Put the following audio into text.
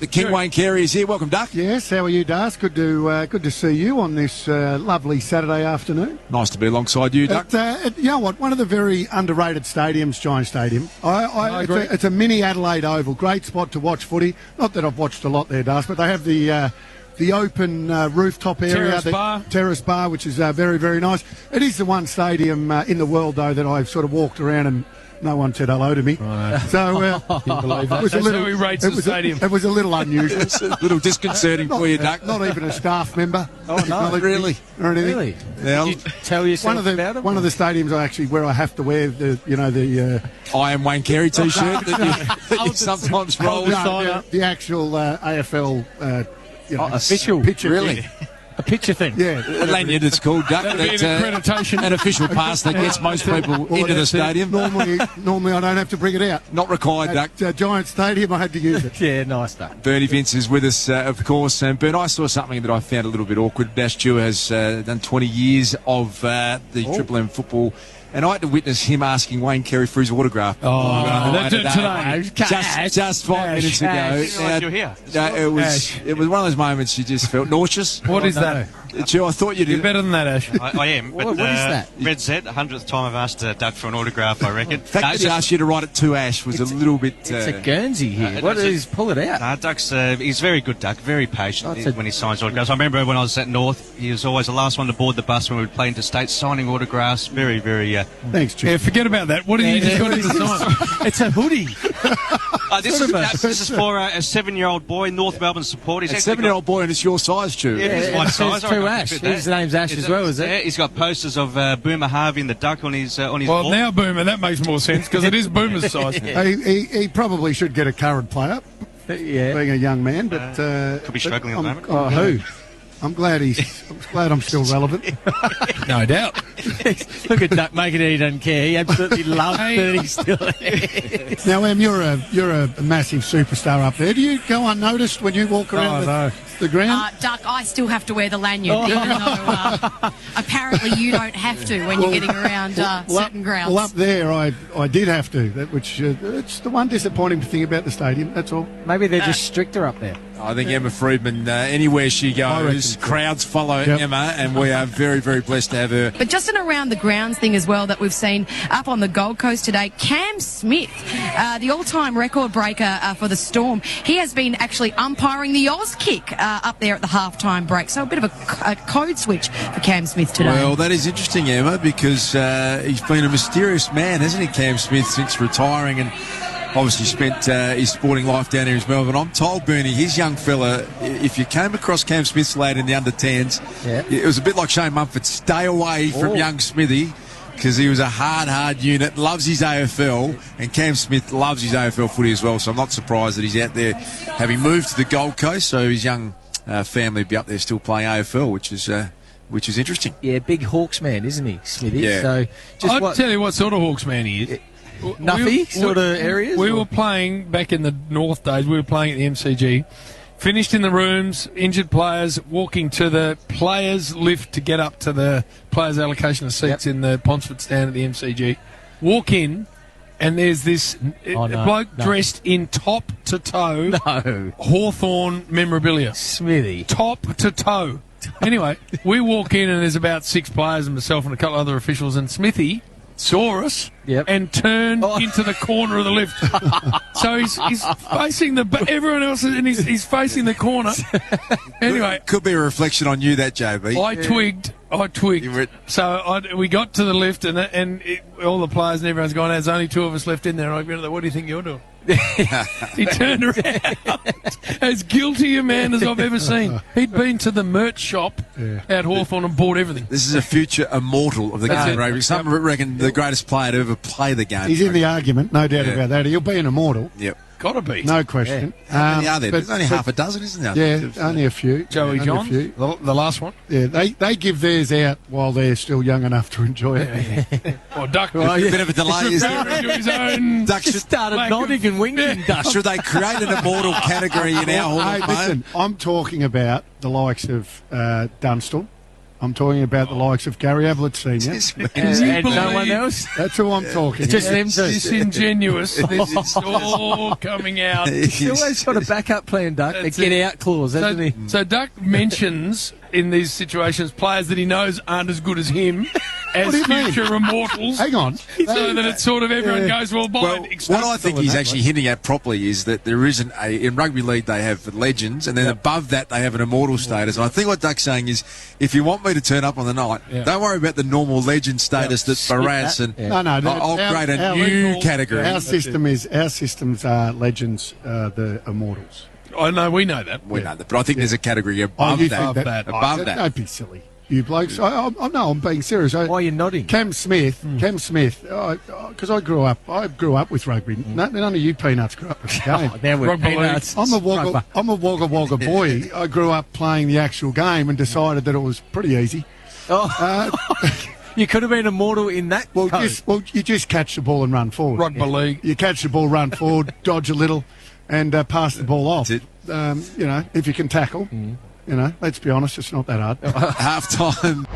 The King Wayne Carey is here. Welcome, Duck. Yes, how are you, Das? Good to see you on this lovely Saturday afternoon. Nice to be alongside you, Duck. You know what? One of the very underrated stadiums, Giant Stadium. I agree. It's a mini Adelaide Oval. Great spot to watch footy. Not that I've watched a lot there, Das, but they have the open rooftop area, terrace bar, which is very, very nice. It is the one stadium in the world, though, that I've sort of walked around and no one said hello to me. Right. So it was a little. He rates the stadium. It was a little unusual. It's a little disconcerting for you, Duck. Not even a staff member. Oh no, really? Or anything. Really? Now, did you tell yourself about it? One of the stadiums where I have to wear the I am Wayne Carey T-shirt that you sometimes roll. The actual AFL official picture. Really? A picture thing. Yeah. A lanyard, it's called, Duck. That'd be an accreditation. An official pass that gets most people into the stadium. Normally I don't have to bring it out. Not required, Duck. At Giant Stadium, I had to use it. Yeah, nice, Duck. Bernie Vince is with us, of course. And Bern, I saw something that I found a little bit awkward. Dash Stewart has done 20 years of the Triple M football. And I had to witness him asking Wayne Carey for his autograph. Today. Just 5 minutes ago. You're here. It was one of those moments you just felt nauseous. What is that? Joe, I thought you did. You're better than that, Ash. I am. But, What is that? Red Z, 100th time I've asked Doug for an autograph, I reckon. The fact that he asked you to write it to Ash was a little bit... It's a Guernsey here. What is? Pull it out. Doug's, he's very good, Doug. Very patient when he signs autographs. I remember when I was at North, he was always the last one to board the bus when we would play interstate, signing autographs. Very, very... Thanks, Chief. Yeah, forget about that. What did you just got to sign? It's a hoodie. This is for a 7-year-old boy, North Melbourne support. He's a 7-year-old boy and it's your size, Stu. Yeah, it's my size. To Ash. His name's Ash as well, is it? Yeah, he's got posters of Boomer Harvey and the Duck on his Well, wall. now Boomer, that makes more sense because it is Boomer's size. He probably should get a current player, being a young man, but could be struggling at the moment. Oh, who? I'm glad I'm still relevant. No doubt. Look at Duck making it, he doesn't care. He absolutely loves that he's still there. Now, Em, you're a massive superstar up there. Do you go unnoticed when you walk around the ground? Duck, I still have to wear the lanyard, even though apparently you don't have to when you're getting around certain grounds. Well, up there, I did have to, which it's the one disappointing thing about the stadium, that's all. Maybe they're just stricter up there. I think Emma Freedman, anywhere she goes, crowds follow Emma, and we are very, very blessed to have her. But just an around the grounds thing as well that we've seen up on the Gold Coast today, Cam Smith, the all-time record breaker for the Storm, he has been actually umpiring the Oz kick up there at the halftime break. So a bit of a code switch for Cam Smith today. Well, that is interesting, Emma, because he's been a mysterious man, hasn't he, Cam Smith, since retiring, and obviously spent his sporting life down here in Melbourne. I'm told, Bernie, his young fella, if you came across Cam Smith's lad in the under-10s, it was a bit like Shane Mumford. Stay away from young Smithy, because he was a hard unit, loves his AFL, and Cam Smith loves his AFL footy as well, so I'm not surprised that he's out there having moved to the Gold Coast, so his young family will be up there still playing AFL, which is interesting. Yeah, big Hawks man, isn't he, Smithy? Yeah. So I'll tell you what sort of Hawks man he is. Nuffy sort of areas? We were playing back in the North days. We were playing at the MCG. Finished in the rooms, injured players, walking to the players' lift to get up to the players' allocation of seats in the Ponsford stand at the MCG. Walk in, and there's this bloke dressed in top to toe Hawthorn memorabilia. Smithy. Top to toe. Anyway, we walk in, and there's about 6 players and myself and a couple of other officials, and Smithy saw us and turned into the corner of the lift. So he's facing everyone else, and he's facing the corner. Anyway, could be a reflection on you, that, JB. I twigged. So we got to the lift, and all the players and everyone's gone, there's only 2 of us left in there. I go, what do you think you're doing? He turned around, as guilty a man as I've ever seen. He'd been to the merch shop at Hawthorn and bought everything. This is a future immortal of the game of rugby. Some reckon the greatest player to ever play the game. He's in the argument, no doubt about that. He'll be an immortal. Yep. Got to be. No question. How many are there? There's only half a dozen, isn't there? Yeah, only a few. Joey John, the last one. Yeah, they give theirs out while they're still young enough to enjoy it. Or Duck. A bit of a delay, isn't there? Duck should start nodding and winking. Duck. Should they create an immortal category in our Hall of Fame? Listen, I'm talking about the likes of Dunstall, I'm talking about the likes of Gary Ablett Senior. And no one else? That's who I'm talking. Just them two. Disingenuous. This is all coming out. He's always got a backup plan, Duck. A get-out clause, hasn't he? So Duck mentions in these situations players that he knows aren't as good as him as future immortals. Hang on. So that it's sort of everyone goes, well, What I think he's actually hinting at properly is that there isn't in rugby league they have legends, and then above that they have an immortal status. And I think what Duck's saying is, if you want me to turn up on the night, don't worry about the normal legend status that Barras and I'll create a new category. Our systems are legends, the immortals. I know, we know that. We know that, but I think there's a category above that. Above that. Don't be silly, you blokes. I'm being serious. Why are you nodding? Cam Smith, because I grew up with rugby. None of you peanuts grew up with the game. Now we're peanuts. I'm a Wagga Wagga boy. I grew up playing the actual game and decided that it was pretty easy. You could have been immortal in that. You just catch the ball and run forward. Rugby league. You catch the ball, run forward, dodge a little, and pass the ball off. That's it. If you can tackle, let's be honest, it's not that hard. Half time.